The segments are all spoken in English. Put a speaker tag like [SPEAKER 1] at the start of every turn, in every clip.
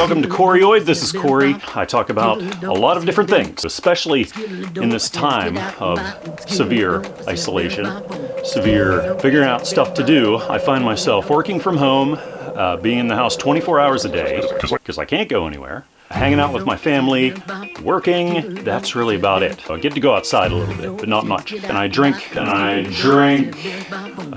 [SPEAKER 1] Welcome to Corioid. This is Corey. I talk about a lot of different things, especially in this time of severe isolation, severe figuring out stuff to do. I find myself working from home, being in the house 24 hours a day because I can't go anywhere. Hanging out with my family, working, that's really about it. I get to go outside a little bit, but not much. And I drink a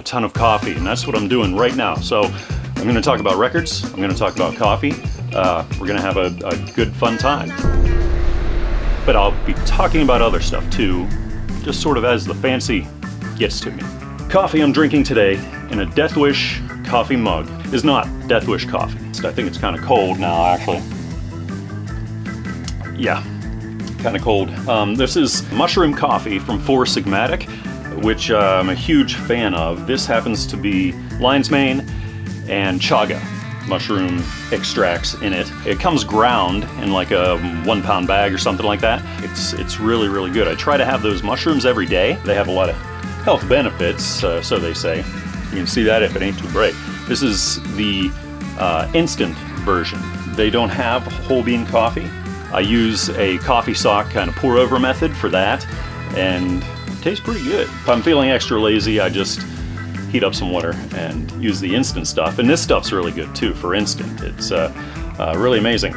[SPEAKER 1] ton of coffee, and that's what I'm doing right now. So I'm gonna talk about records, I'm gonna talk about coffee, we're gonna have a good fun time. But I'll be talking about other stuff too, just sort of as the fancy gets to me. Coffee I'm drinking today in a Death Wish coffee mug is not Death Wish coffee. I think it's kind of cold now, actually. Yeah, kind of cold. This is mushroom coffee from Four Sigmatic, which I'm a huge fan of. This happens to be lion's mane and chaga mushroom extracts in it. It comes ground in like a 1 pound bag or something like that. It's really, really good. I try to have those mushrooms every day. They have a lot of health benefits, so they say. You can see that if it ain't too bright. This is the instant version. They don't have whole bean coffee. I use a coffee sock kind of pour over method for that, and it tastes pretty good. If I'm feeling extra lazy, I just heat up some water and use the instant stuff. And this stuff's really good too for instant. It's really amazing.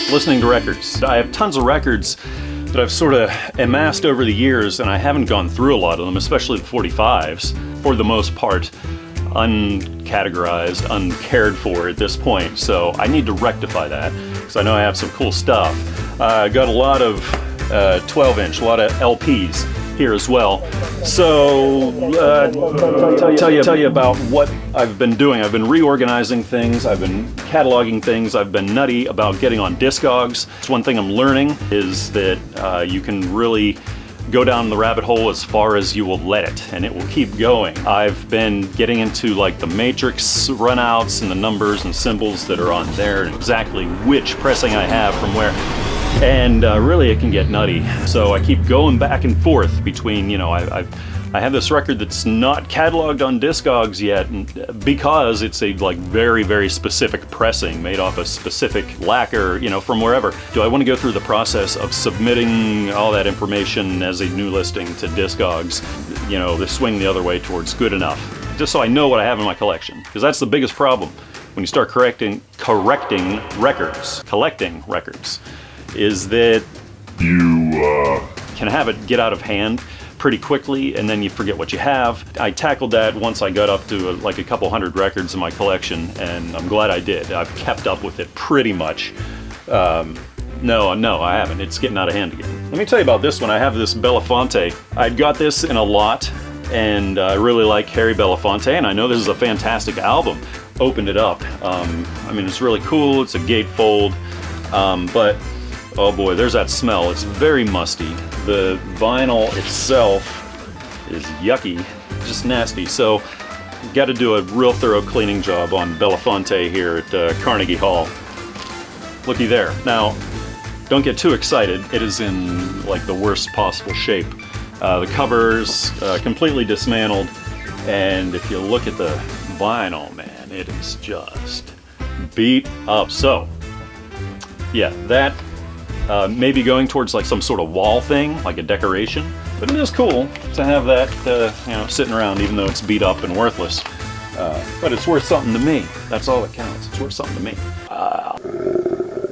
[SPEAKER 1] Listening to records. I have tons of records that I've sort of amassed over the years, and I haven't gone through a lot of them, especially the 45s, for the most part uncategorized, uncared for at this point. So I need to rectify that, because I know I have some cool stuff. I got a lot of 12-inch, a lot of LPs here as well. So tell you about what I've been doing. I've been reorganizing things, I've been cataloging things, I've been nutty about getting on Discogs. It's one thing I'm learning is that you can really go down the rabbit hole as far as you will let it, and it will keep going. I've been getting into like the matrix runouts and the numbers and symbols that are on there, and exactly which pressing I have from where. And really it can get nutty. So I keep going back and forth between, you know, I have this record that's not cataloged on Discogs yet, and because it's a like very, very specific pressing made off a specific lacquer, you know, from wherever. Do I want to go through the process of submitting all that information as a new listing to Discogs, you know, to swing the other way towards good enough, just so I know what I have in my collection? Because that's the biggest problem when you start collecting records, is that you can have it get out of hand pretty quickly, and then you forget what you have. I tackled that once I got up to like a couple hundred records in my collection, and I'm glad I did. I've kept up with it pretty much. No, I haven't. It's getting out of hand again. Let me tell you about this one. I have this Belafonte. I got this in a lot, and I really like Harry Belafonte, and I know this is a fantastic album. Opened it up. I mean, it's really cool. It's a gatefold, but oh boy, there's that smell. It's very musty. The vinyl itself is yucky, just nasty. So got to do a real thorough cleaning job on Belafonte here at Carnegie Hall. Looky there. Now, don't get too excited. It is in like the worst possible shape. The cover's completely dismantled, and if you look at the vinyl, man, it is just beat up. So yeah, that maybe going towards like some sort of wall thing, like a decoration. But it is cool to have that, you know, sitting around, even though it's beat up and worthless. But it's worth something to me. That's all that counts. It's worth something to me.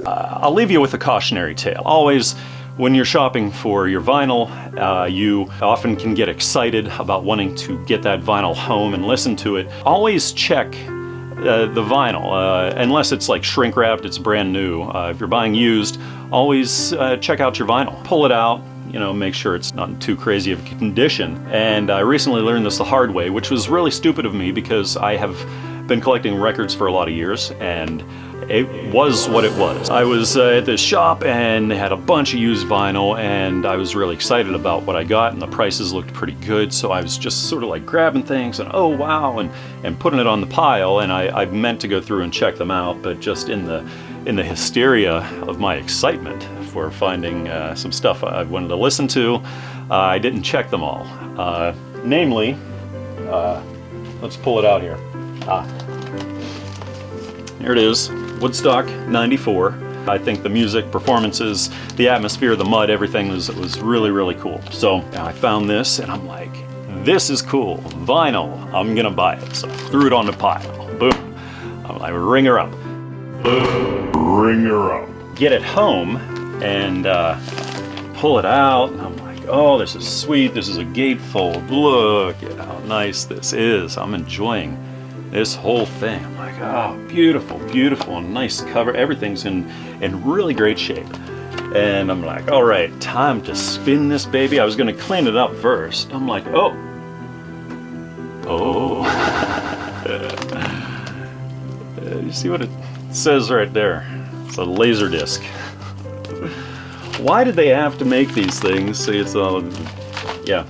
[SPEAKER 1] I'll leave you with a cautionary tale. Always, when you're shopping for your vinyl, you often can get excited about wanting to get that vinyl home and listen to it. Always check the vinyl, unless it's like shrink wrapped, it's brand new. If you're buying used, always check out your vinyl. Pull it out, you know, make sure it's not in too crazy of a condition. And I recently learned this the hard way, which was really stupid of me because I have been collecting records for a lot of years, and it was what it was. I was at this shop and they had a bunch of used vinyl, and I was really excited about what I got, and the prices looked pretty good, so I was just sort of like grabbing things and oh wow, and putting it on the pile, and I meant to go through and check them out, but just in the hysteria of my excitement for finding some stuff I wanted to listen to, I didn't check them all. Namely, let's pull it out here. Here it is. Woodstock 94. I think the music, performances, the atmosphere, the mud, everything was really, really cool. So I found this and I'm like, this is cool. Vinyl, I'm gonna buy it. So I threw it on the pile. Boom. I'm like, ring her up. Boom. Ring her up. Get it home and pull it out. And I'm like, oh, this is sweet. This is a gatefold. Look at how nice this is. I'm enjoying this whole thing. I'm like, oh, beautiful, beautiful, nice cover. Everything's in really great shape. And I'm like, all right, time to spin this baby. I was gonna clean it up first. I'm like, oh. You see what it says right there? It's a laser disc. Why did they have to make these things? See, it's yeah.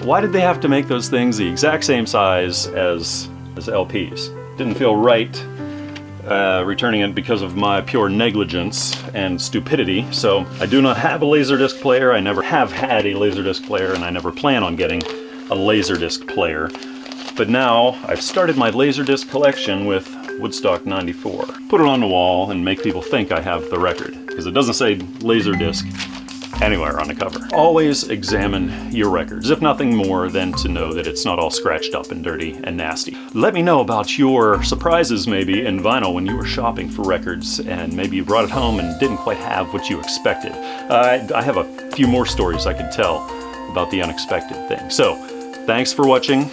[SPEAKER 1] Why did they have to make those things the exact same size as LPs? Didn't feel right returning it because of my pure negligence and stupidity. So I do not have a Laserdisc player. I never have had a Laserdisc player, and I never plan on getting a Laserdisc player. But now I've started my Laserdisc collection with Woodstock 94. Put it on the wall and make people think I have the record, because it doesn't say Laserdisc anywhere on the cover. Always examine your records, if nothing more than to know that it's not all scratched up and dirty and nasty. Let me know about your surprises maybe in vinyl when you were shopping for records and maybe you brought it home and didn't quite have what you expected. I have a few more stories I could tell about the unexpected thing. So, thanks for watching.